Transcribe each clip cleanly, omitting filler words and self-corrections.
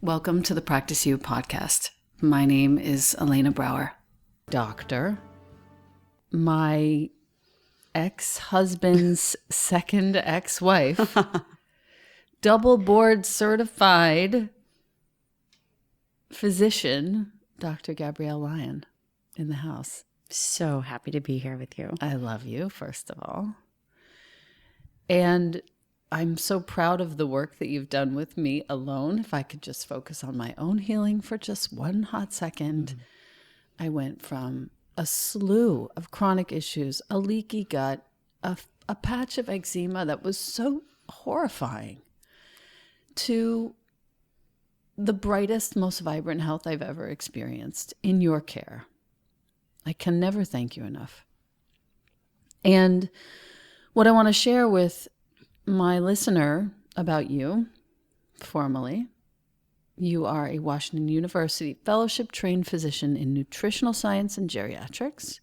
Welcome to the Practice You podcast. My name is Elena Brower. Doctor, my ex-husband's second ex-wife, double board certified physician, Dr. Gabrielle Lyon, in the house. So happy to be here with you. I love you, first of all. And I'm so proud of the work that you've done with me alone. If I could just focus on my own healing for just one hot second, I went from a slew of chronic issues, a leaky gut, a patch of eczema that was so horrifying, to the brightest, most vibrant health I've ever experienced in your care. I can never thank you enough. And what I want to share with my listener about you, formally, you are a Washington University fellowship-trained physician in Nutritional Science and Geriatrics.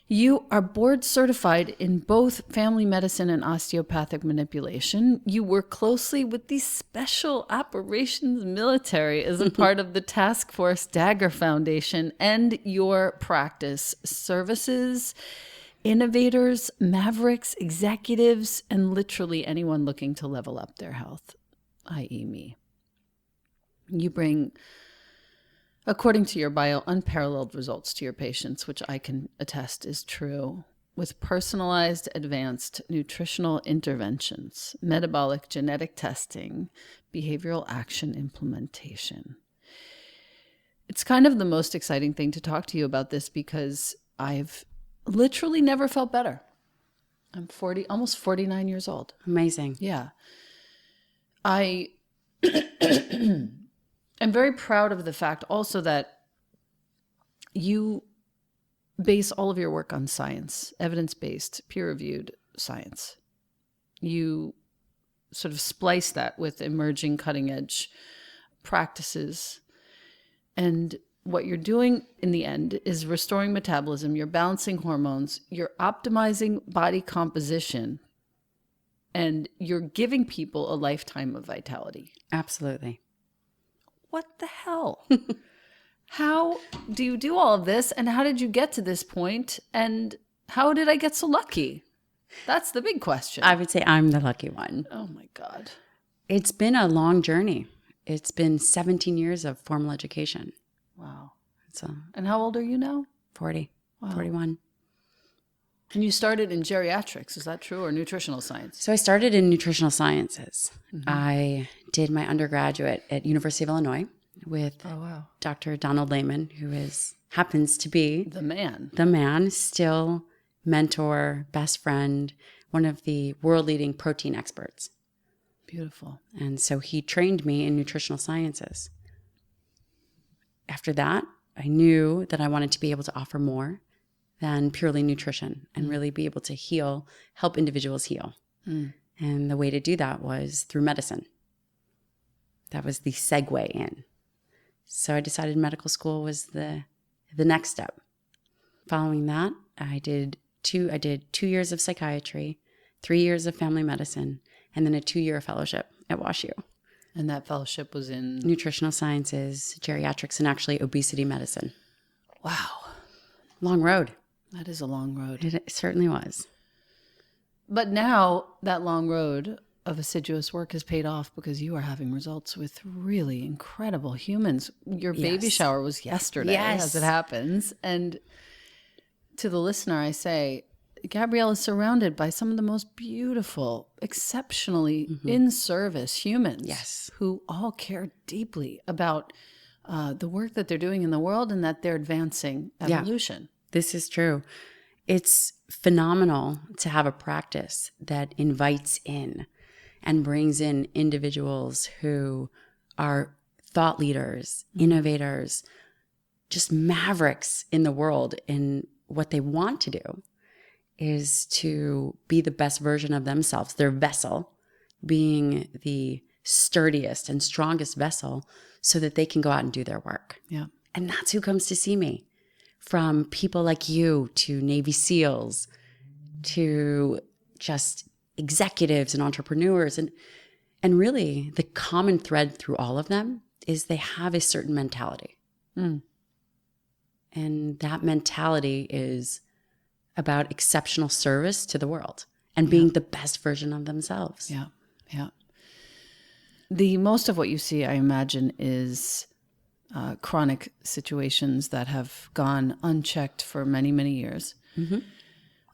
You are board certified in both family medicine and osteopathic manipulation. You work closely with the Special Operations Military as a part of the Task Force Dagger Foundation, and your practice services innovators, mavericks, executives, and literally anyone looking to level up their health, i.e. me. You bring, according to your bio, unparalleled results to your patients, which I can attest is true, with personalized, advanced nutritional interventions, metabolic genetic testing, behavioral action implementation. It's kind of the most exciting thing to talk to you about this because I've literally never felt better. I'm almost 49 years old. Amazing. Yeah. I am very proud of the fact also that you base all of your work on science, evidence-based, peer-reviewed science. You sort of splice that with emerging cutting-edge practices. And what you're doing in the end is restoring metabolism, you're balancing hormones, you're optimizing body composition, and you're giving people a lifetime of vitality. Absolutely. What the hell? How do you do all of this? And how did you get to this point? And how did I get so lucky? That's the big question. I would say I'm the lucky one. Oh my God. It's been a long journey. It's been 17 years of formal education. Wow. So, And how old are you now? 40, Wow. 41. And you started in geriatrics, is that true, or nutritional science? So I started in nutritional sciences. I did my undergraduate at University of Illinois with Dr. Donald Lehman, who happens to be The man. the man, still mentor, best friend, one of the world-leading protein experts. Beautiful. And so he trained me in nutritional sciences. After that, I knew that I wanted to be able to offer more than purely nutrition and really be able to help individuals heal. And the way to do that was through medicine. That was the segue in. So I decided medical school was the next step. Following that, I did 2 years of psychiatry, 3 years of family medicine, and then a 2-year fellowship at WashU. And that fellowship was in? Nutritional sciences, geriatrics, and actually obesity medicine. Wow. Long road. That is a long road. It certainly was. But now that long road of assiduous work has paid off because you are having results with really incredible humans. Your baby shower was yesterday, as it happens. And to the listener, I say, Gabrielle is surrounded by some of the most beautiful, exceptionally in-service humans who all care deeply about the work that they're doing in the world and that they're advancing evolution. This is true. It's phenomenal to have a practice that invites in and brings in individuals who are thought leaders, innovators, just mavericks in the world. And what they want to do is to be the best version of themselves, their vessel being the sturdiest and strongest vessel so that they can go out and do their work. Yeah. And that's who comes to see me. From people like you to Navy SEALs to just executives and entrepreneurs. And And really, the common thread through all of them is they have a certain mentality. Mm. And that mentality is about exceptional service to the world and being the best version of themselves. Yeah, yeah. The most of what you see, I imagine, is chronic situations that have gone unchecked for many, many years. Mm-hmm.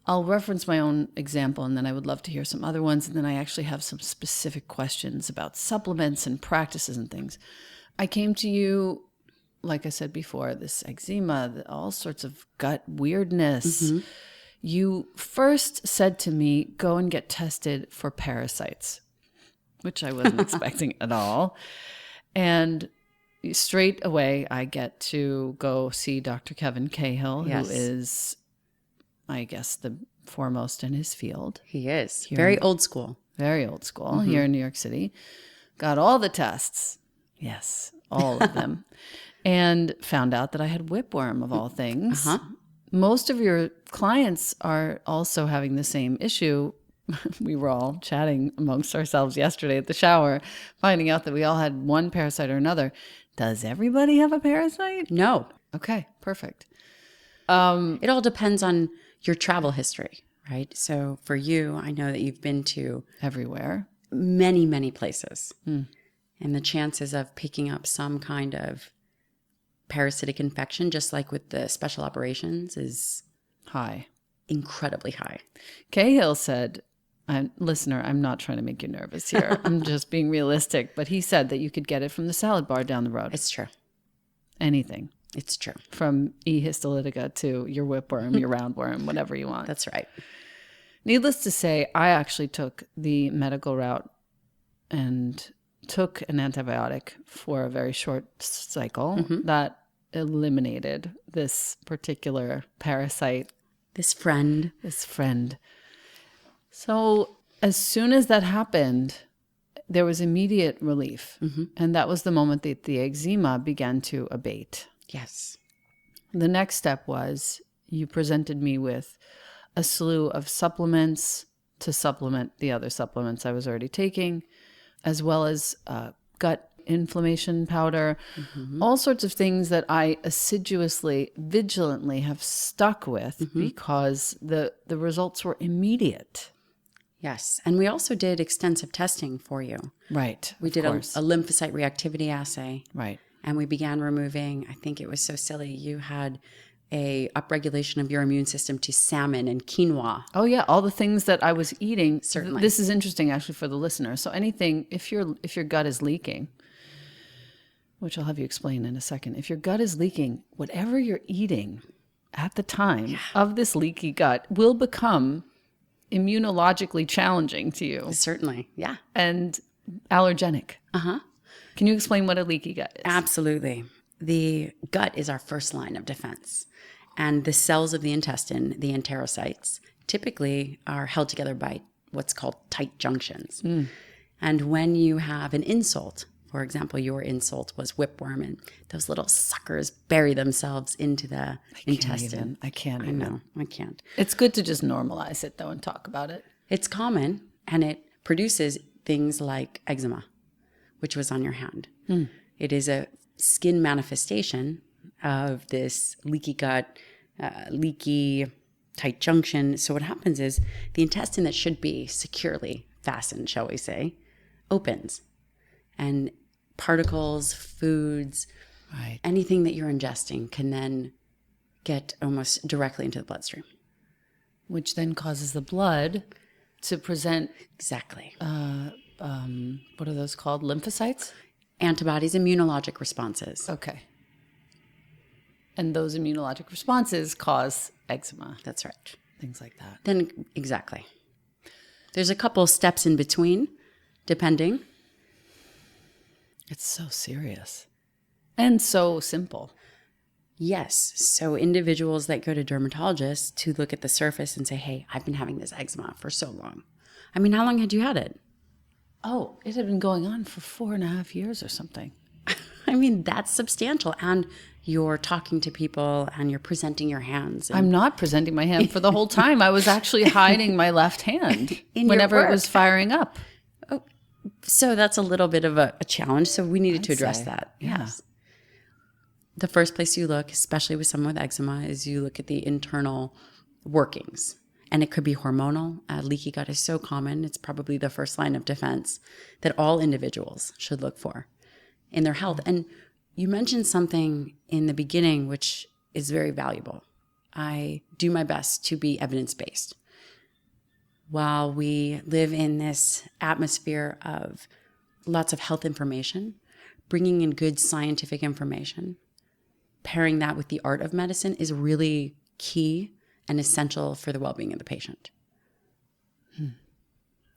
I'll reference my own example, and then I would love to hear some other ones. And then I actually have some specific questions about supplements and practices and things. I came to you, like I said before, this eczema, all sorts of gut weirdness. Mm-hmm. You first said to me, go and get tested for parasites, which I wasn't expecting at all. And straight away, I get to go see Dr. Kevin Cahill, Yes. who is, I guess, the foremost in his field. He is. Very old school. Very old school here in New York City. Got all the tests. Yes, all of them. And found out that I had whipworm of all things. Uh-huh. Most of your clients are also having the same issue. We were all chatting amongst ourselves yesterday at the shower, finding out that we all had one parasite or another. Does everybody have a parasite? No. Okay, perfect. It all depends on your travel history, right? So for you, I know that you've been to Everywhere. many, many places. And the chances of picking up some kind of parasitic infection, just like with the special operations, is Hi. incredibly high. Cahill said, listener, I'm not trying to make you nervous here. I'm just being realistic. But he said that you could get it from the salad bar down the road. It's true. Anything. It's true. From E. histolytica to your whipworm, your roundworm, whatever you want. That's right. Needless to say, I actually took the medical route and took an antibiotic for a very short cycle that eliminated this particular parasite, This friend. this friend. So as soon as that happened, there was immediate relief. And that was the moment that the eczema began to abate. Yes. The next step was you presented me with a slew of supplements to supplement the other supplements I was already taking, as well as gut inflammation powder, all sorts of things that I assiduously, vigilantly have stuck with because the results were immediate. Yes. And we also did extensive testing for you. Right. We did a lymphocyte reactivity assay. Right. And we began removing, I think it was so silly, you had a upregulation of your immune system to salmon and quinoa. Oh yeah, all the things that I was eating. Certainly. This is interesting actually for the listener. So anything, if your gut is leaking, which I'll have you explain in a second. If your gut is leaking, whatever you're eating at the time of this leaky gut will become immunologically challenging to you Certainly. Yeah. and allergenic. Uh-huh. Can you explain what a leaky gut is? Absolutely. The gut is our first line of defense. And the cells of the intestine, the enterocytes, typically are held together by what's called tight junctions. And when you have an insult, for example, your insult was whipworm, and those little suckers bury themselves into the intestine. I can't I even. know. I can't. It's good to just normalize it though and talk about it. It's common, and it produces things like eczema, which was on your hand. It is a skin manifestation of this leaky gut, leaky tight junction. So what happens is the intestine that should be securely fastened, shall we say, opens. And particles, foods, anything that you're ingesting can then get almost directly into the bloodstream. Which then causes the blood to present, Exactly. what are those called? Lymphocytes? Antibodies, immunologic responses. Okay. And those immunologic responses cause eczema, That's right. things like that. Then, exactly. There's a couple steps in between, depending. It's so serious and so simple. Yes. So individuals that go to dermatologists to look at the surface and say, hey, I've been having this eczema for so long. I mean, how long had you had it? Oh, it had been going on for 4.5 years or something. I mean, that's substantial. And you're talking to people and you're presenting your hands. And I'm not presenting my hand for the whole time. I was actually hiding my left hand In your whenever it work. was firing up. oh, So that's a little bit of a challenge. So we needed to address say, that. yeah. Yes. The first place you look, especially with someone with eczema, is you look at the internal workings. And it could be hormonal. Leaky gut is so common. It's probably the first line of defense that all individuals should look for in their health. And you mentioned something in the beginning, which is very valuable. I do my best to be evidence-based. While we live in this atmosphere of lots of health information, bringing in good scientific information, pairing that with the art of medicine is really key and essential for the well-being of the patient.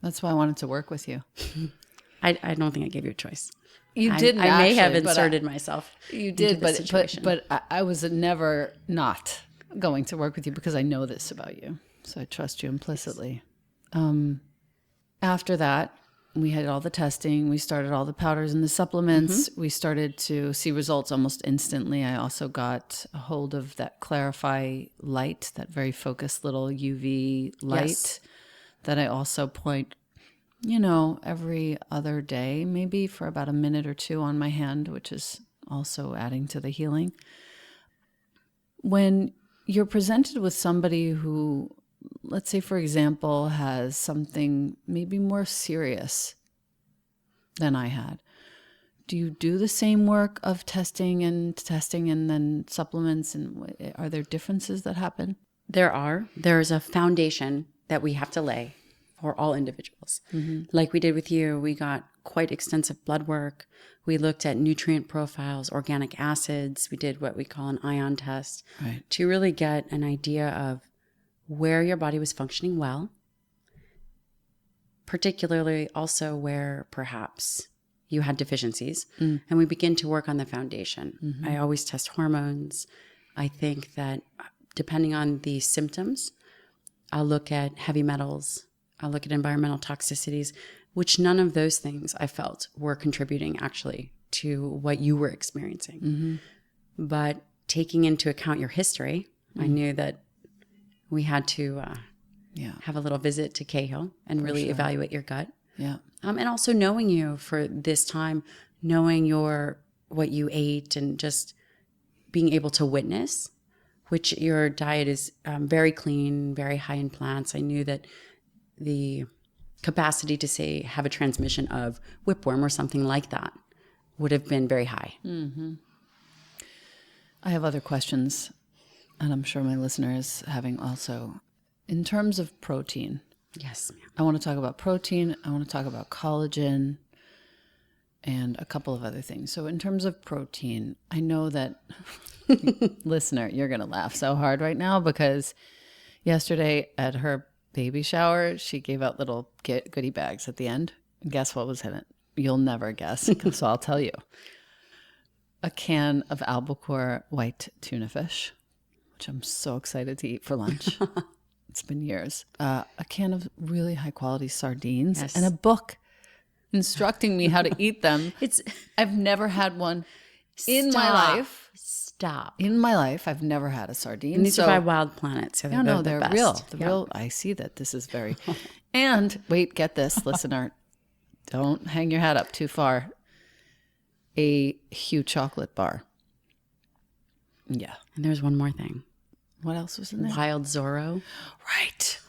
That's why I wanted to work with you. I don't think I gave you a choice. You didn't. I may have actually, but inserted myself. You did, into the situation. but I was never not going to work with you because I know this about you, so I trust you implicitly. After that, we had all the testing. We started all the powders and the supplements. We started to see results almost instantly. I also got a hold of that Clarify light, that very focused little UV light that I also point, every other day, maybe for about a minute or two on my hand, which is also adding to the healing. When you're presented with somebody who, let's say, for example, has something maybe more serious than I had, do you do the same work of testing and then supplements? And are there differences that happen? There's a foundation that we have to lay for all individuals. Like we did with you, we got quite extensive blood work. We looked at nutrient profiles, organic acids. We did what we call an ion test to really get an idea of where your body was functioning well, particularly also where perhaps you had deficiencies. And we begin to work on the foundation. I always test hormones. I think that depending on the symptoms, I'll look at heavy metals, I'll look at environmental toxicities, which none of those things I felt were contributing actually to what you were experiencing. But taking into account your history, I knew that we had to have a little visit to Cahill and really evaluate your gut. And also knowing you for this time, knowing what you ate and just being able to witness, which your diet is very clean, very high in plants. I knew that the capacity to say have a transmission of whipworm or something like that would have been very high. I have other questions, and I'm sure my listener is having also. In terms of protein, Yes, ma'am. I want to talk about protein. I want to talk about collagen and a couple of other things. So in terms of protein, I know that, listener, you're going to laugh so hard right now because yesterday at her baby shower, she gave out little goodie bags at the end. And guess what was in it? You'll never guess, so I'll tell you. A can of albacore white tuna fish, which I'm so excited to eat for lunch. It's been years. A can of really high quality sardines and a book instructing me how to eat them. I've never had one in my life. In my life, I've never had a sardine. And these are by Wild Planet, so they're best. real. Real. I see that this is very. And wait, get this, listener. Don't hang your hat up too far. A huge chocolate bar. Yeah. And there's one more thing. What else was in there? Wild Zorro. Right.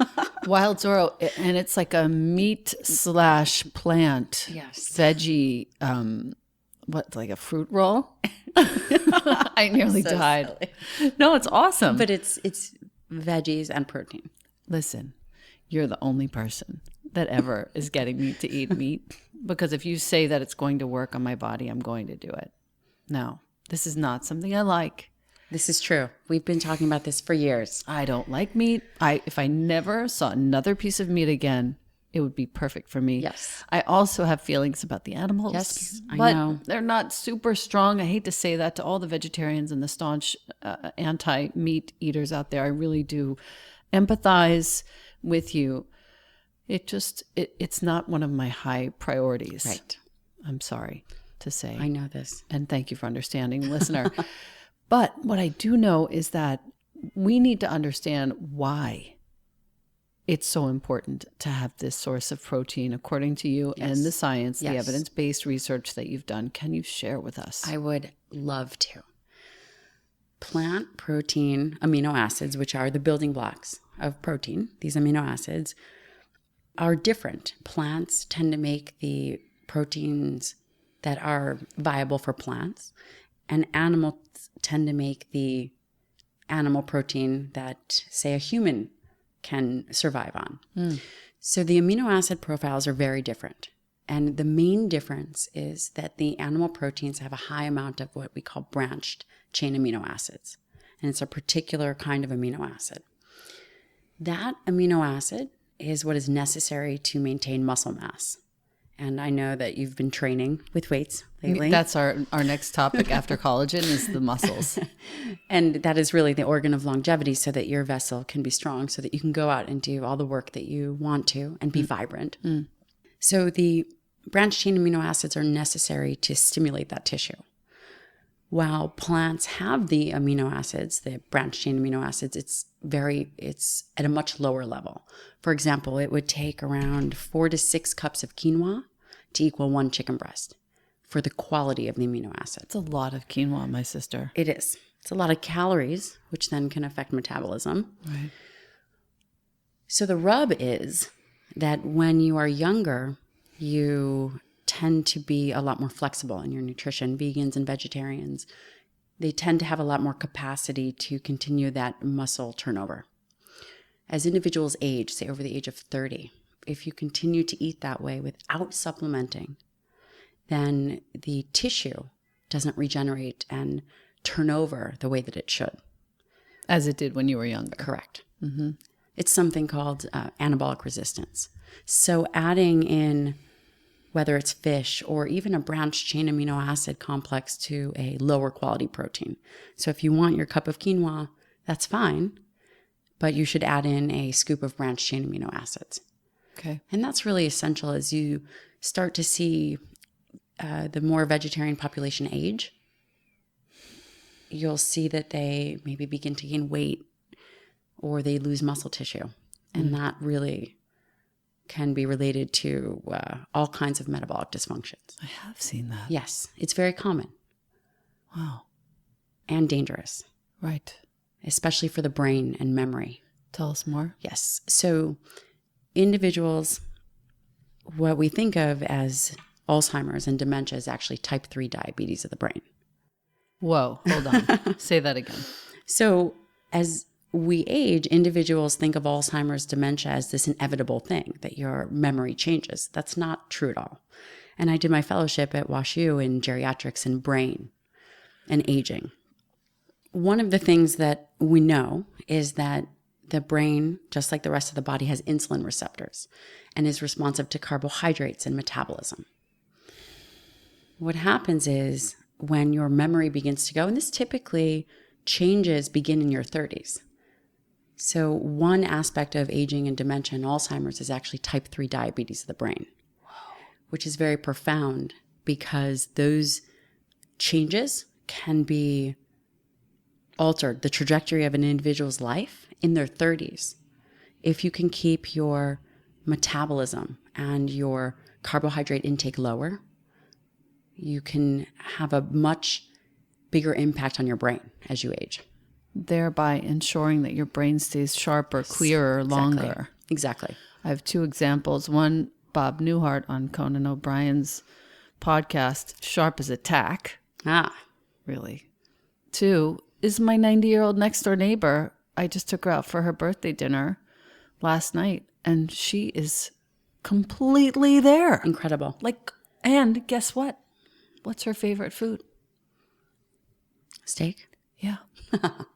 Wild Zorro. And it's like a meat / plant. Yes. Veggie. Like a fruit roll? I nearly died. Silly. No, it's awesome. But it's veggies and protein. Listen, you're the only person that ever is getting me to eat meat. Because if you say that it's going to work on my body, I'm going to do it. No, this is not something I like. This is true. We've been talking about this for years. I don't like meat. If I never saw another piece of meat again, it would be perfect for me. Yes. I also have feelings about the animals. Yes, I But know. they're not super strong. I hate to say that to all the vegetarians and the staunch anti-meat eaters out there. I really do empathize with you. It's not one of my high priorities. Right. I'm sorry to say. I know this. And thank you for understanding, listener. But what I do know is that we need to understand why it's so important to have this source of protein according to you and the science, the evidence-based research that you've done. Can you share with us? I would love to. Plant protein amino acids, which are the building blocks of protein, these amino acids, are different. Plants tend to make the proteins that are viable for plants, and animals tend to make the animal protein that, say, a human can survive on. So the amino acid profiles are very different. And the main difference is that the animal proteins have a high amount of what we call branched chain amino acids. And it's a particular kind of amino acid. That amino acid is what is necessary to maintain muscle mass. And I know that you've been training with weights lately. That's our next topic after collagen is the muscles. And that is really the organ of longevity, so that your vessel can be strong, so that you can go out and do all the work that you want to and be vibrant. So the branched chain amino acids are necessary to stimulate that tissue. While plants have the amino acids, the branched chain amino acids, it's at a much lower level. For example, it would take around 4 to 6 cups of quinoa to equal 1 chicken breast for the quality of the amino acids. It's a lot of quinoa, my sister. It is. It's a lot of calories, which then can affect metabolism. Right. So the rub is that when you are younger, you tend to be a lot more flexible in your nutrition. Vegans and vegetarians, they tend to have a lot more capacity to continue that muscle turnover. As individuals age, say over the age of 30, if you continue to eat that way without supplementing, then the tissue doesn't regenerate and turn over the way that it should. As it did when you were younger. Correct. It's something called anabolic resistance. So adding in, whether it's fish or even a branched chain amino acid complex to a lower quality protein. So if you want your cup of quinoa, that's fine, but you should add in a scoop of branched chain amino acids. Okay. And that's really essential as you start to see the more vegetarian population age. You'll see that they maybe begin to gain weight or they lose muscle tissue. And that really can be related to all kinds of metabolic dysfunctions. I have seen that. Yes, it's very common. Wow. And dangerous. Right. Especially for the brain and memory. Tell us more. Yes. So individuals, what we think of as Alzheimer's and dementia is actually type 3 diabetes of the brain. Whoa, hold on. Say that again. So as we age, individuals think of Alzheimer's dementia as this inevitable thing, that your memory changes. That's not true at all. And I did my fellowship at WashU in geriatrics and brain and aging. One of the things that we know is that the brain, just like the rest of the body, has insulin receptors and is responsive to carbohydrates and metabolism. What happens is when your memory begins to go, and this typically changes begin in your 30s. So one aspect of aging and dementia and Alzheimer's is actually type 3 diabetes of the brain, which is very profound because those changes can be altered, the trajectory of an individual's life in their 30s. If you can keep your metabolism and your carbohydrate intake lower, you can have a much bigger impact on your brain as you age. Thereby ensuring that your brain stays sharper, clearer, longer. Exactly. I have 2 examples. One, Bob Newhart on Conan O'Brien's podcast, Sharp as a Tack. Really. 2 is my 90-year-old next door neighbor. I just took her out for her birthday dinner last night, and she is completely there. Incredible. And guess what? What's her favorite food? Steak? Yeah.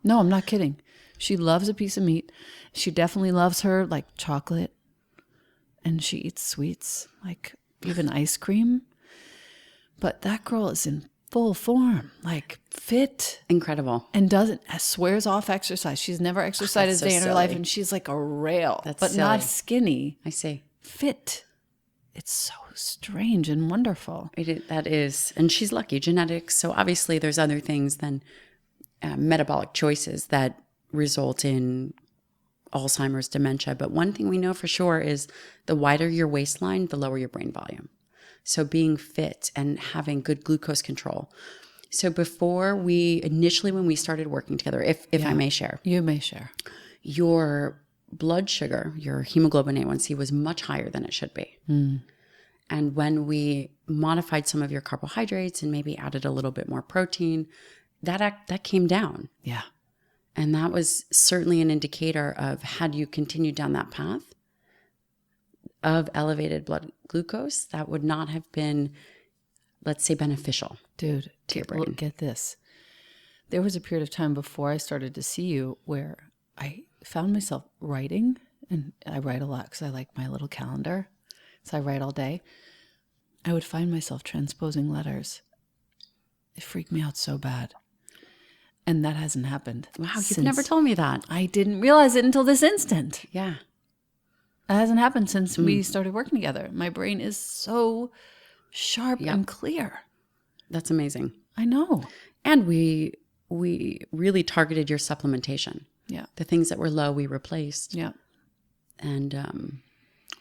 No, I'm not kidding. She loves a piece of meat. She definitely loves her chocolate. And she eats sweets, even ice cream. But that girl is in full form, fit. Incredible. And swears off exercise. She's never exercised a day in her life, and she's like a rail. But silly. Not skinny. I see. Fit. It's so strange and wonderful. That is. And she's lucky. Genetics. So obviously there's other things than metabolic choices that result in Alzheimer's, dementia. But one thing we know for sure is the wider your waistline, the lower your brain volume. So being fit and having good glucose control. So before when we started working together, if I may share. You may share. Your blood sugar, your hemoglobin A1C was much higher than it should be. And when we modified some of your carbohydrates and maybe added a little bit more protein, that came down. Yeah. And that was certainly an indicator of, had you continued down that path of elevated blood glucose, that would not have been, let's say, beneficial. Dude, to your brain. Look, get this. There was a period of time before I started to see you where I found myself writing, and I write a lot because I like my little calendar. So I write all day. I would find myself transposing letters. It freaked me out so bad. And that hasn't happened. Wow, you've never told me that. I didn't realize it until this instant. Yeah. That hasn't happened since we started working together. My brain is so sharp and clear. That's amazing. I know. And we really targeted your supplementation. Yeah. The things that were low, we replaced. Yeah. And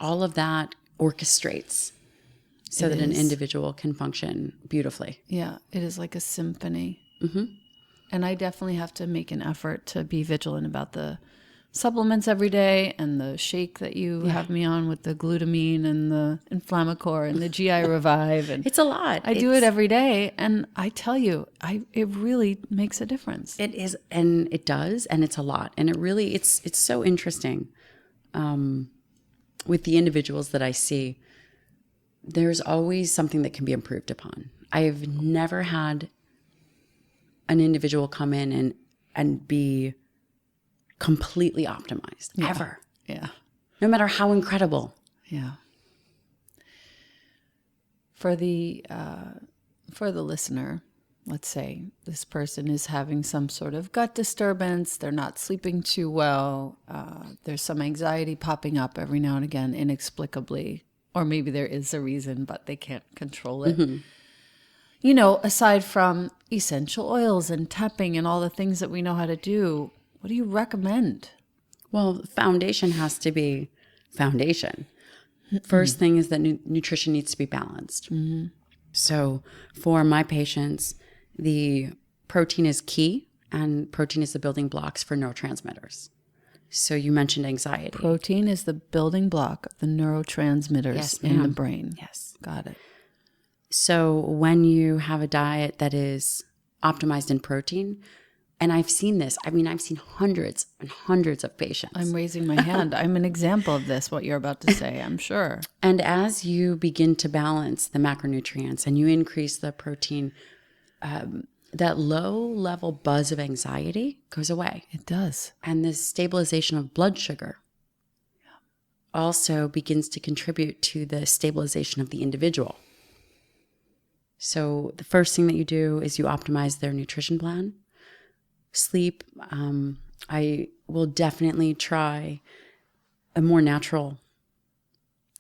all of that orchestrates so that an individual can function beautifully. Yeah. It is like a symphony. Mm-hmm. And I definitely have to make an effort to be vigilant about the supplements every day and the shake that you have me on with the glutamine and the Inflammacor and the GI Revive. And it's a lot. I do it every day. And I tell you, it really makes a difference. It is. And it does. And it's a lot. And it really, it's so interesting with the individuals that I see. There's always something that can be improved upon. I've never had an individual come in and be completely optimized, ever. Yeah. No matter how incredible. Yeah. For the listener, let's say this person is having some sort of gut disturbance, they're not sleeping too well, there's some anxiety popping up every now and again inexplicably, or maybe there is a reason, but they can't control it. Mm-hmm. You know, aside from essential oils and tapping and all the things that we know how to do, what do you recommend? Well, foundation has to be foundation. First thing is that nutrition needs to be balanced. Mm-hmm. So for my patients, the protein is key, and protein is the building blocks for neurotransmitters. So you mentioned anxiety. Protein is the building block of the neurotransmitters in the brain. Yes. Got it. So when you have a diet that is optimized in protein, and I've seen this, I mean, I've seen hundreds and hundreds of patients. I'm raising my hand. I'm an example of this, what you're about to say, I'm sure. And as you begin to balance the macronutrients and you increase the protein, that low level buzz of anxiety goes away. It does. And the stabilization of blood sugar also begins to contribute to the stabilization of the individual. So the first thing that you do is you optimize their nutrition plan. Sleep, I will definitely try a more natural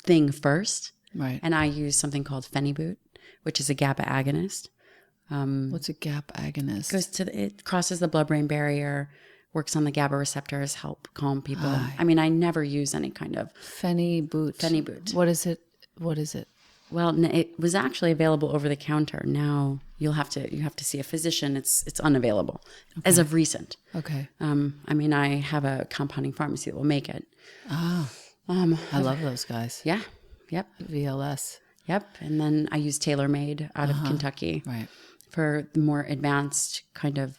thing first. Right. And I use something called Phenibut, which is a GABA agonist. What's a GABA agonist? It crosses the blood-brain barrier, works on the GABA receptors, help calm people. I mean, I never use any kind of Phenibut. What is it? Well, it was actually available over the counter. Now you have to see a physician. It's unavailable as of recent. Okay. I mean, I have a compounding pharmacy that will make it. Ah. I love those guys. Yeah. Yep. VLS. Yep. And then I use TaylorMade out of Kentucky. Right. For the more advanced kind of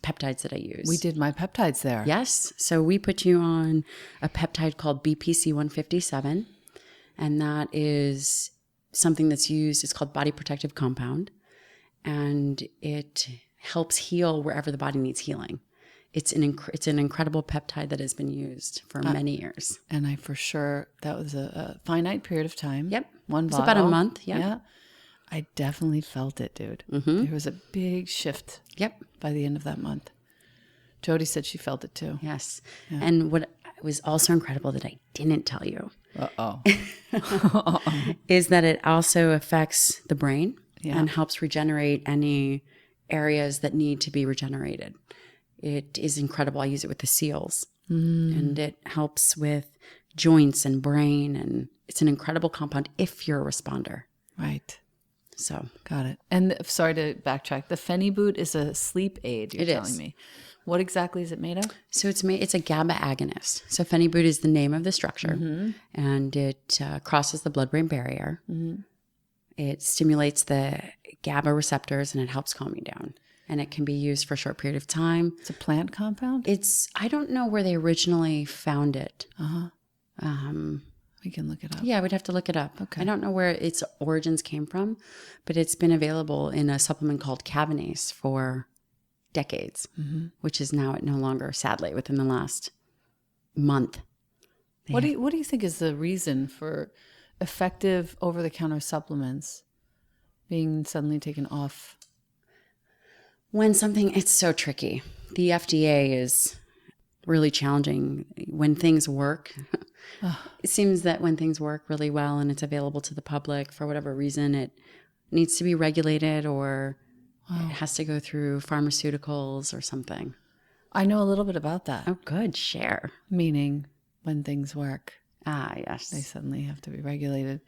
peptides that I use. We did my peptides there. Yes. So we put you on a peptide called BPC 157, and that is something that's used. It's called body protective compound, and it helps heal wherever the body needs healing. It's an incredible peptide that has been used for many years. And that was a finite period of time. Yep. One it's bottle. About a month. Yeah. I definitely felt it, dude. Mm-hmm. There was a big shift. Yep. By the end of that month. Jody said she felt it too. Yes. Yeah. And what was also incredible that I didn't tell you is that it also affects the brain and helps regenerate any areas that need to be regenerated. It is incredible. I use it with the SEALs. and it helps with joints and brain, and it's an incredible compound if you're a responder. Right. So Got it. And sorry to backtrack. The Pheniboot is a sleep aid, you're telling me. What exactly is it made of? So it's a GABA agonist. So Pheniboot is the name of the structure, and it crosses the blood-brain barrier. It stimulates the GABA receptors, and it helps calm you down. And it can be used for a short period of time. It's a plant compound? I don't know where they originally found it. We can look it up. Yeah, we'd have to look it up. Okay. I don't know where its origins came from, but it's been available in a supplement called Cabanase for decades, which is now no longer, sadly, within the last month. What do you think is the reason for effective over-the-counter supplements being suddenly taken off? It's so tricky. The FDA is really challenging when things work. It seems that when things work really well and it's available to the public, for whatever reason, it needs to be regulated, or it has to go through pharmaceuticals or something. I know a little bit about that. Oh, good. Share. Meaning when things work, Ah, yes. they suddenly have to be regulated.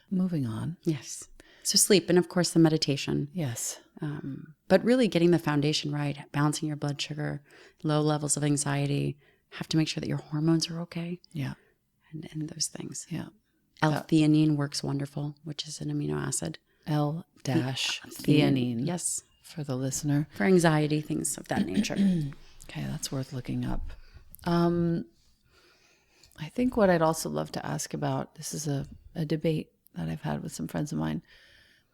Moving on. Yes. So sleep, and of course the meditation. Yes. But really getting the foundation right, balancing your blood sugar, low levels of anxiety, have to make sure that your hormones are okay, Yeah. and those things. Yeah. L-theanine works wonderful, which is an amino acid. L-theanine. Yes. For the listener. For anxiety, things of that nature. Okay, that's worth looking up. I think what I'd also love to ask about, this is a debate that I've had with some friends of mine,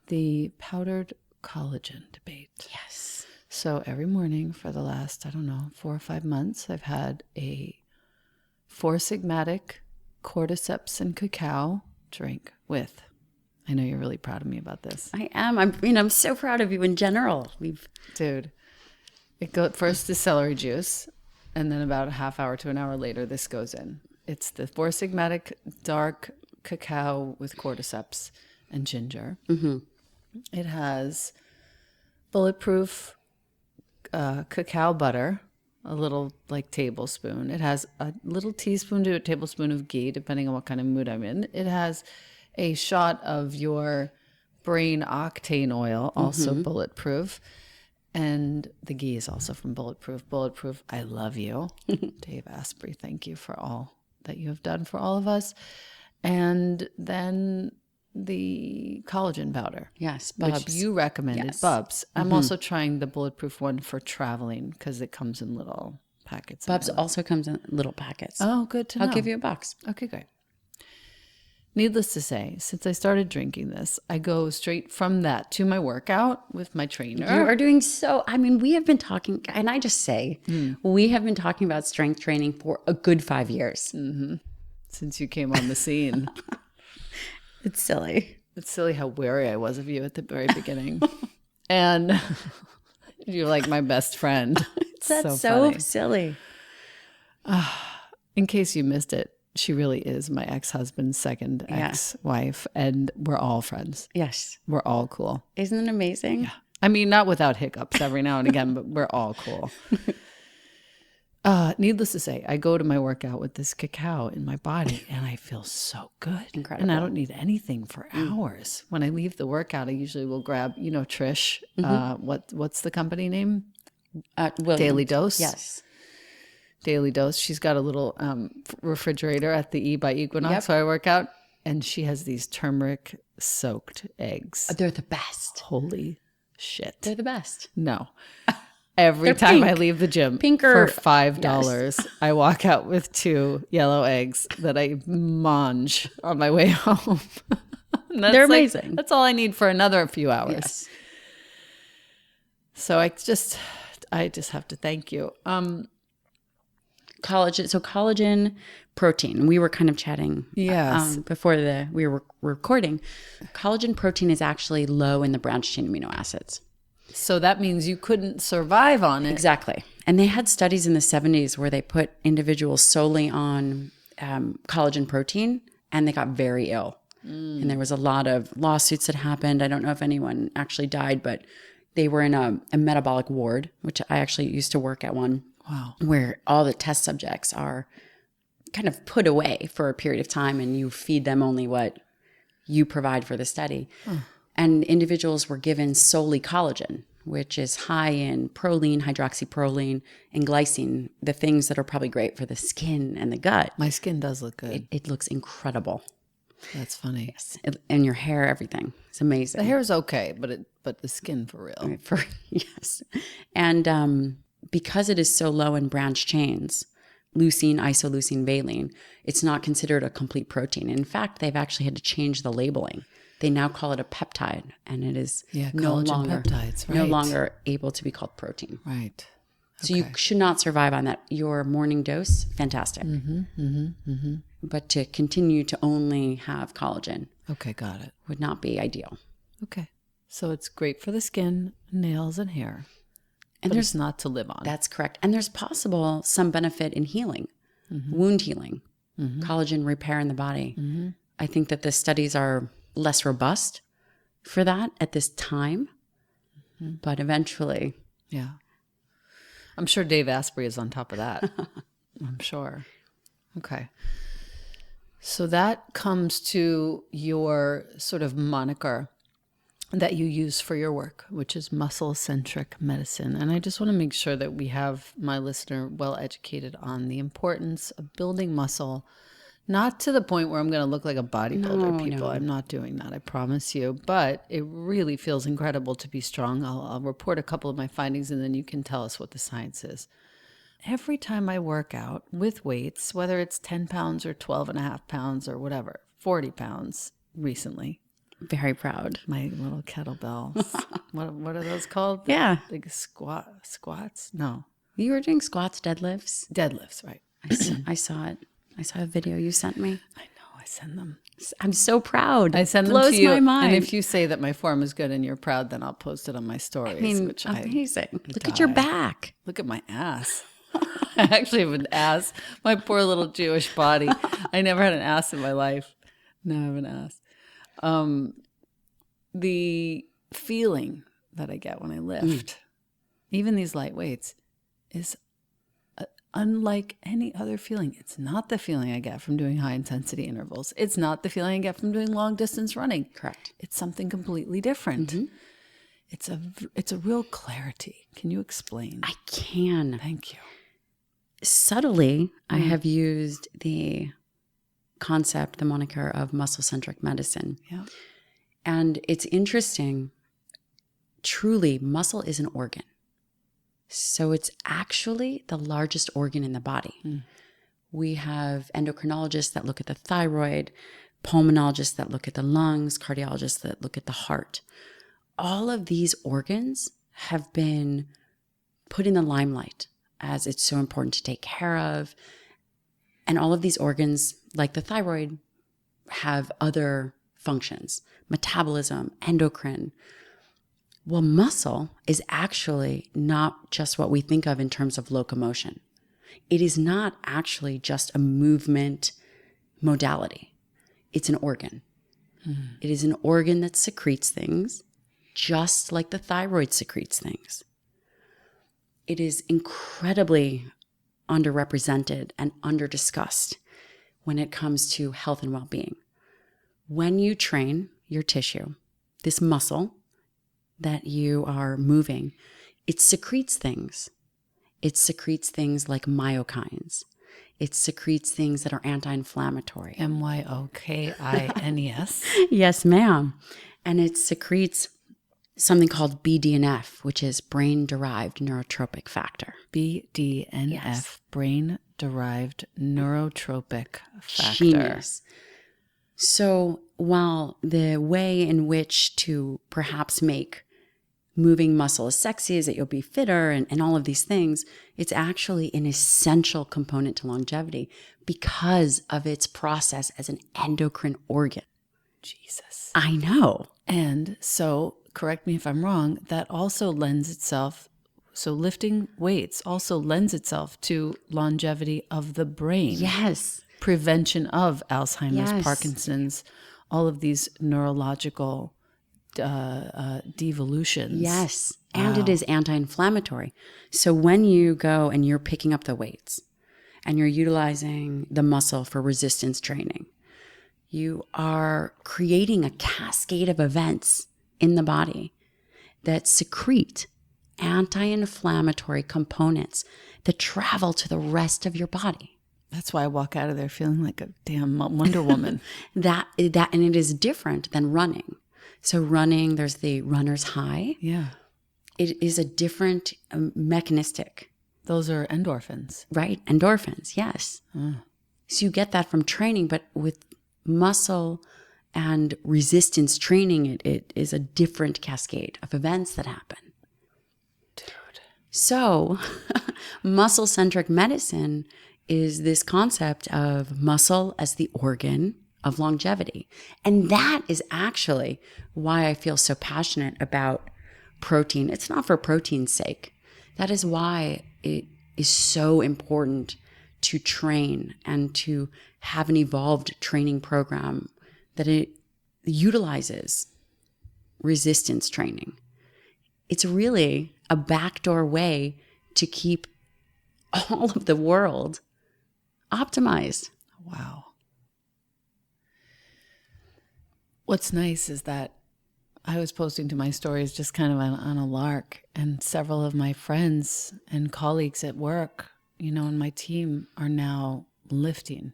the powdered collagen debate. Yes. So every morning for the last, 4 or 5 months, I've had a 4-sigmatic cordyceps and cacao drink with. I know you're really proud of me about this. I am. I'm so proud of you in general. Dude, first is celery juice, and then about a half hour to an hour later, this goes in. It's the 4-sigmatic dark cacao with cordyceps and ginger. It has bulletproof cacao butter, a little tablespoon. It has a little teaspoon to a tablespoon of ghee, depending on what kind of mood I'm in. It has a shot of your brain octane oil, also bulletproof. And the ghee is also from Bulletproof. Bulletproof, I love you. Dave Asprey, thank you for all that you have done for all of us. And then the collagen powder. Yes, Bubs. Which you recommended, Yes. Bubs. I'm also trying the Bulletproof one for traveling because it comes in little packets. Bubs also comes in little packets. Oh, good to know. I'll give you a box. Okay, great. Needless to say, since I started drinking this, I go straight from that to my workout with my trainer. You are doing so. We have been talking, and I just say, we have been talking about strength training for a good 5 years. Since you came on the scene. It's silly. It's silly how wary I was of you at the very beginning. And you're like my best friend. That's so funny. silly. In case you missed it, she really is my ex-husband's second ex-wife, and we're all friends. Yes. We're all cool. Isn't it amazing? Yeah. Not without hiccups every now and again, but we're all cool. Needless to say, I go to my workout with this cacao in my body, and I feel so good. Incredible. And I don't need anything for hours. When I leave the workout, I usually will grab, Trish. What's the company name? Daily Dose. Yes. Daily Dose. She's got a little refrigerator at the E by Equinox where I work out, and she has these turmeric soaked eggs. They're the best. Holy shit. They're the best. No. Every time I leave the gym for $5, I walk out with 2 yellow eggs that I mange on my way home. They're amazing. That's all I need for another few hours. Yes. So I just have to thank you. Collagen protein. We were kind of chatting before we were recording. Collagen protein is actually low in the branched chain amino acids. So that means you couldn't survive on it. Exactly. And they had studies in the 70s where they put individuals solely on collagen protein, and they got very ill. And there was a lot of lawsuits that happened. I don't know if anyone actually died, but they were in a metabolic ward, which I actually used to work at one. Wow. where all the test subjects are kind of put away for a period of time and you feed them only what you provide for the study. And individuals were given solely collagen, which is high in proline, hydroxyproline, and glycine, the things that are probably great for the skin and the gut. My skin does look good. It looks incredible. That's funny. Yes. And your hair, everything. It's amazing. The hair is okay, but the skin for real. Yes. And because it is so low in branched chains, leucine, isoleucine, valine, it's not considered a complete protein. In fact, they've actually had to change the labeling. They now call it a peptide, and it is no collagen peptides, right. no longer able to be called protein. Right. So you should not survive on that. Your morning dose, fantastic. But to continue to only have collagen, Okay, got it. would not be ideal. Okay. So it's great for the skin, nails, and hair. And But there's it's not to live on. That's correct. And there's possible some benefit in healing, wound healing, collagen repair in the body. I think that the studies are less robust for that at this time, but eventually. Yeah. I'm sure Dave Asprey is on top of that. I'm sure. Okay. So that comes to your sort of moniker that you use for your work, which is muscle-centric medicine. And I just want to make sure that we have my listener well educated on the importance of building muscle, not to the point where I'm going to look like a bodybuilder, people. I'm not doing that, I promise you. But it really feels incredible to be strong. I'll report a couple of my findings, and then you can tell us what the science is. Every time I work out with weights, whether it's 10 pounds or 12 and a half pounds or whatever, 40 pounds recently. Very proud. My little kettlebells. What are those called? Yeah. Big squats? No. You were doing squats, deadlifts. Deadlifts, right. I saw it. I saw a video you sent me. I know. I send them. I'm so proud. I send them Blows to you. my mind. And if you say that my form is good and you're proud, then I'll post it on my stories. I mean, which amazing. I Look at your back. Look at my ass. I actually have an ass. My poor little Jewish body. I never had an ass in my life. Now I have an ass. The feeling that I get when I lift, even these light weights, is unlike any other feeling. It's not the feeling I get from doing high intensity intervals. It's not the feeling I get from doing long distance running. Correct. It's something completely different. It's a real clarity. Can you explain? I can. Thank you. Subtly, I have used the concept, the moniker of muscle-centric medicine. Yeah. And it's interesting. Truly, muscle is an organ. So it's actually the largest organ in the body. We have endocrinologists that look at the thyroid, pulmonologists that look at the lungs, cardiologists that look at the heart. All of these organs have been put in the limelight as it's so important to take care of. And all of these organs, like the thyroid, have other functions, metabolism, endocrine. Well, muscle is actually not just what we think of in terms of locomotion. It is not actually just a movement modality. It's an organ. It is an organ that secretes things, just like the thyroid secretes things. It is incredibly underrepresented and underdiscussed when it comes to health and well-being. When you train your tissue, this muscle that you are moving, it secretes things. It secretes things like myokines. It secretes things that are anti-inflammatory. MYOKINES. Yes, ma'am. And it secretes something called BDNF, which is brain-derived neurotropic factor. BDNF, Yes. brain-derived neurotropic factor. Genius. So while the way in which to perhaps make moving muscle as sexy is that you'll be fitter and all of these things, it's actually an essential component to longevity because of its process as an endocrine organ. Jesus. I know. And so, correct me if I'm wrong, that also lends itself, so lifting weights also lends itself to longevity of the brain. Yes. Prevention of Alzheimer's, Yes. Parkinson's, all of these neurological devolutions. Yes. And it is anti-inflammatory. So when you go and you're picking up the weights and you're utilizing the muscle for resistance training, you are creating a cascade of events in the body that secrete anti-inflammatory components that travel to the rest of your body. That's why I walk out of there feeling like a damn Wonder Woman. And it is different than running. So running, there's the runner's high. Yeah. It is a different mechanistic. Those are endorphins. Right. Endorphins. Yes. So you get that from training, but with muscle and resistance training, it is a different cascade of events that happen. Dude. So muscle-centric medicine is this concept of muscle as the organ of longevity. And that is actually why I feel so passionate about protein. It's not for protein's sake. That is why it is so important to train and to have an evolved training program that it utilizes resistance training. It's really a backdoor way to keep all of the world optimized. Wow. What's nice is that I was posting to my stories just kind of on a lark, and several of my friends and colleagues at work, in my team are now lifting,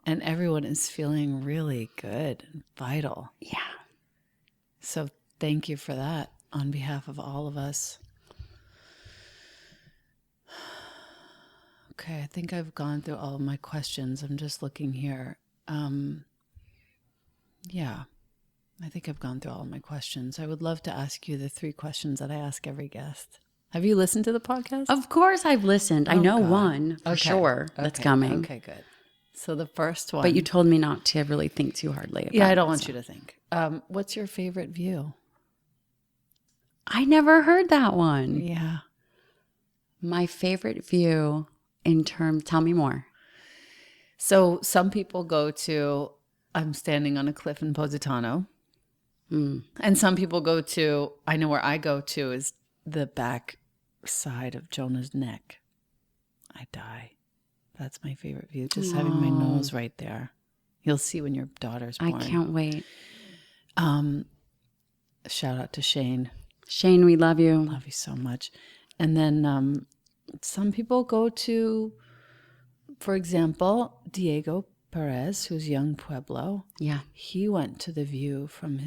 and everyone is feeling really good and vital. Yeah. So thank you for that on behalf of all of us. Okay, I think I've gone through all of my questions. I'm just looking here. Yeah, I think I've gone through all of my questions. I would love to ask you the 3 questions that I ask every guest. Have you listened to the podcast? Of course I've listened. I know God. one for sure that's coming. Okay, good. So the first one. But you told me not to really think too hardly about it. Yeah, I don't want you to think. What's your favorite view? I never heard that one. Yeah. My favorite view tell me more. So some people go to, I'm standing on a cliff in Positano. And some people go to, I know where I go to is the back side of Jonah's neck. I die. That's my favorite view. Just having my nose right there. You'll see when your daughter's born. I can't wait. Shout out to Shane. Shane, we love you. Love you so much. And then some people go to, for example, Diego Perez, who's young Pueblo. Yeah. He went to the view from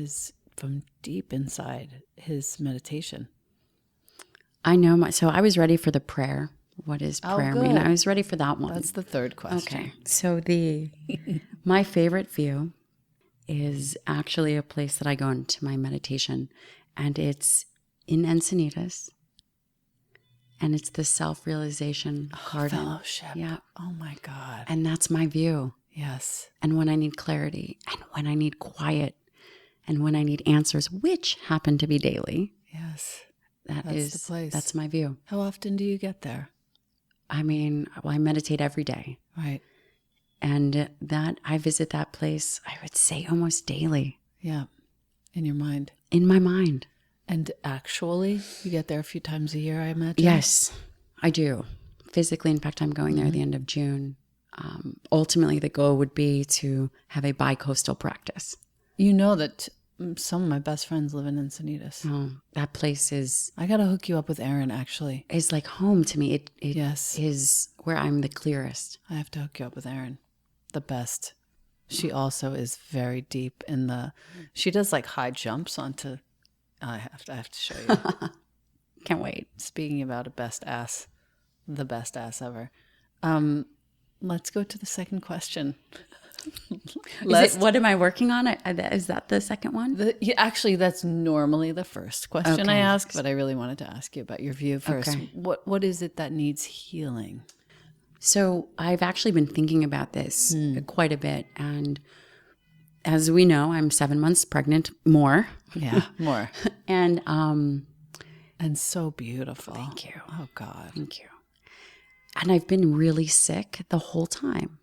deep inside his meditation. I know. So I was ready for the prayer. What does prayer mean? I was ready for that one. That's the third question. Okay. So my favorite view is actually a place that I go into my meditation, and it's in Encinitas. And it's the self-realization garden. Fellowship. Yeah. Oh my God. And that's my view. Yes. And when I need clarity, and when I need quiet, and when I need answers, which happen to be daily. Yes. That's the place. That's my view. How often do you get there? I mean, I meditate every day. Right. And I visit that place, I would say almost daily. Yeah. In your mind. In my mind. And actually, you get there a few times a year, I imagine? Yes, I do. Physically, in fact, I'm going there at the end of June. Ultimately, the goal would be to have a bi-coastal practice. You know that some of my best friends live in Encinitas. Oh, that place is... I got to hook you up with Erin, actually. It's like home to me. It yes. is where I'm the clearest. I have to hook you up with Erin. The best. She also is very deep in she does like high jumps onto... I have to show you. Can't wait. Speaking about the best ass ever. Let's go to the second question. What am I working on? Is that the second one? Actually, that's normally the first question I Okay. ask, but I really wanted to ask you about your view first. Okay. What is it that needs healing? So I've actually been thinking about this quite a bit. And as we know, I'm 7 months pregnant, more. Yeah, more. And so beautiful. Thank you. Oh, God. Thank you. And I've been really sick the whole time.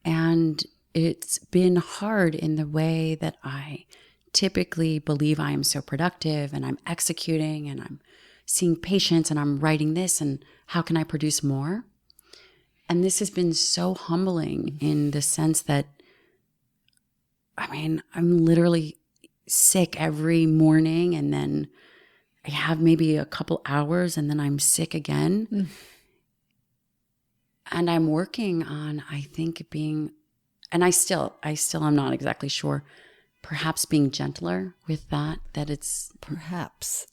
And it's been hard in the way that I typically believe I am so productive and I'm executing and I'm seeing patients and I'm writing this and how can I produce more? And this has been so humbling in the sense that, I mean, I'm literally sick every morning and then I have maybe a couple hours and then I'm sick again. And I'm working on, I think, being, and I still am not exactly sure, perhaps being gentler with that it's Perhaps.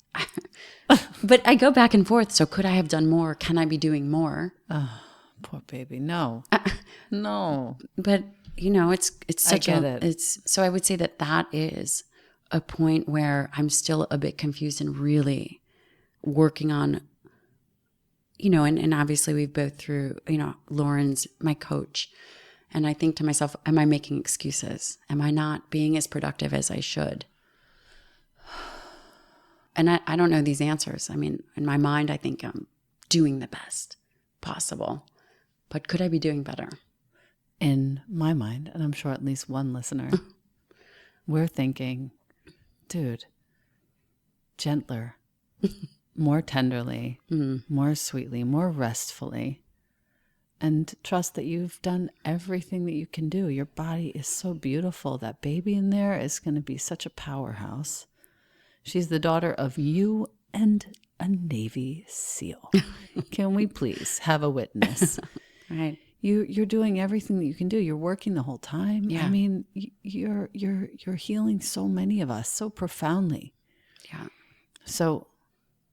But I go back and forth. So could I have done more? Can I be doing more? Oh, poor baby. No, no. But it's such so I would say that is a point where I'm still a bit confused and really working on, and obviously we've both through, Lauren's my coach. And I think to myself, am I making excuses? Am I not being as productive as I should? And I don't know these answers. I mean, in my mind, I think I'm doing the best possible. But could I be doing better? In my mind, and I'm sure at least one listener, we're thinking, dude, gentler, more tenderly, more sweetly, more restfully. And trust that you've done everything that you can do. Your body is so beautiful. That baby in there is going to be such a powerhouse. She's the daughter of you and a Navy SEAL. Can we please have a witness? Right. You're doing everything that you can do. You're working the whole time. Yeah. I mean, you're healing so many of us so profoundly. Yeah. So,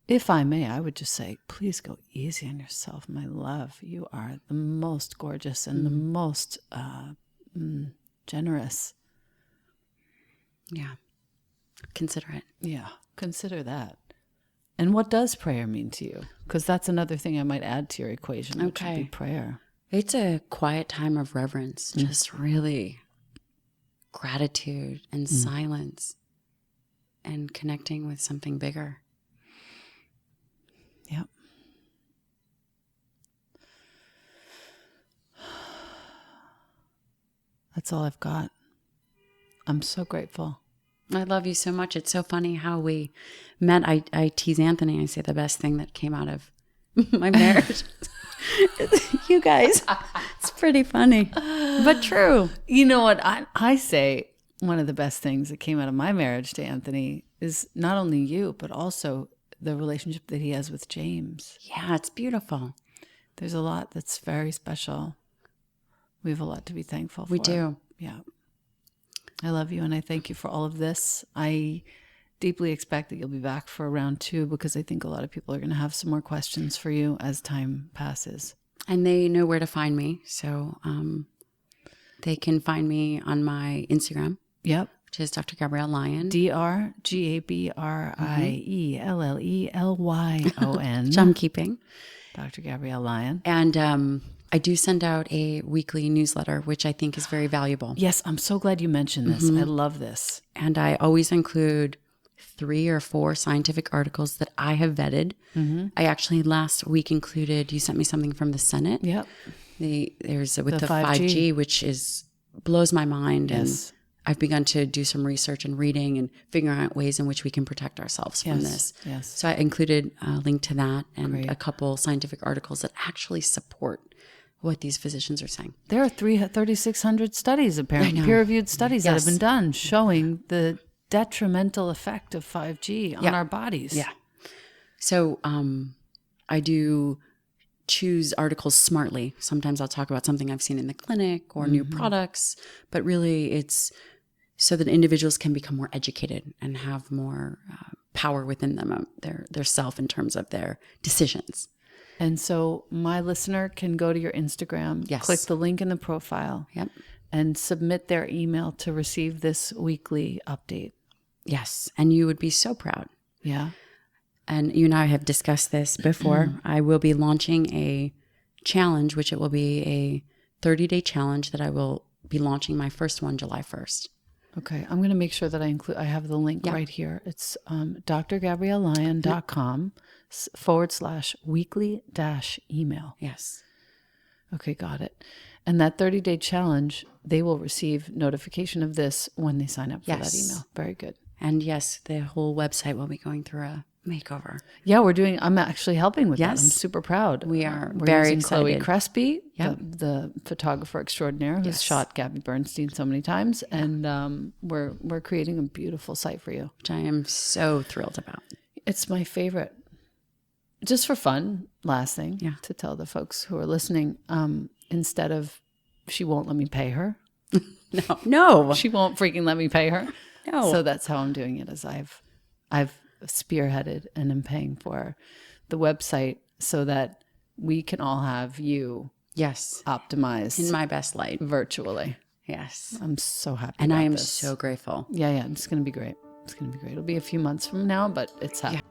if I may, I would just say, please go easy on yourself, my love. You are the most gorgeous and the most generous. Yeah. Consider it. Yeah, consider that. And what does prayer mean to you? Because that's another thing I might add to your equation, which would be prayer. It's a quiet time of reverence, just really gratitude and silence and connecting with something bigger. Yep. That's all I've got. I'm so grateful. I love you so much. It's so funny how we met. I tease Anthony. I say the best thing that came out of my marriage. You guys. It's pretty funny, but true. You know what? I say one of the best things that came out of my marriage to Anthony is not only you, but also the relationship that he has with James. Yeah, it's beautiful. There's a lot that's very special. We have a lot to be thankful for. We do. Yeah. I love you and I thank you for all of this. I deeply expect that you'll be back for round 2 because I think a lot of people are going to have some more questions for you as time passes. And they know where to find me. So they can find me on my Instagram. Yep. Which is Dr. Gabrielle Lyon. DrGabriellelyon. Which I'm keeping. Dr. Gabrielle Lyon. And I do send out a weekly newsletter, which I think is very valuable. Yes, I'm so glad you mentioned this. I love this. And I always include 3 or 4 scientific articles that I have vetted. I actually last week included, you sent me something from the Senate. Yep. There's with the 5G, which blows my mind. Yes. And I've begun to do some research and reading and figuring out ways in which we can protect ourselves from this. Yes. So I included a link to that and Great. a couple scientific articles that actually support what these physicians are saying. There are 3,600 studies, apparently, peer-reviewed studies that have been done showing the detrimental effect of 5G on our bodies. Yeah. So I do choose articles smartly. Sometimes I'll talk about something I've seen in the clinic or new products, but really it's so that individuals can become more educated and have more power within them, their self in terms of their decisions. And so my listener can go to your Instagram, click the link in the profile, and submit their email to receive this weekly update. Yes. And you would be so proud. Yeah. And you and I have discussed this before. I will be launching a challenge, which it will be a 30-day challenge that I will be launching my first one July 1st. Okay. I'm going to make sure that I have the link right here. It's drgabriellelyon.com /weekly-email. Yes. Okay, got it. And that 30-day challenge, they will receive notification of this when they sign up for that Yes. email. Very good. And yes, the whole website will be going through a makeover. Yeah, I'm actually helping with that. I'm Yes. super proud. We are We're very using Chloe excited. Crespi, Yep. the photographer extraordinaire who's Yes. shot Gabby Bernstein so many times. And we're creating a beautiful site for you. Which I am so thrilled about. It's my favorite. Just for fun, last thing Yeah. to tell the folks who are listening, instead of she won't let me pay her, No. she won't freaking let me pay her. No. So that's how I'm doing it. Is I've spearheaded and am paying for the website so that we can all have you Yes. optimized In my best light. virtually. Yes. I'm so happy. And about I am this. so grateful. Yeah. It's going to be great. It's going to be great. It'll be a few months from now, but it's happening. Yeah.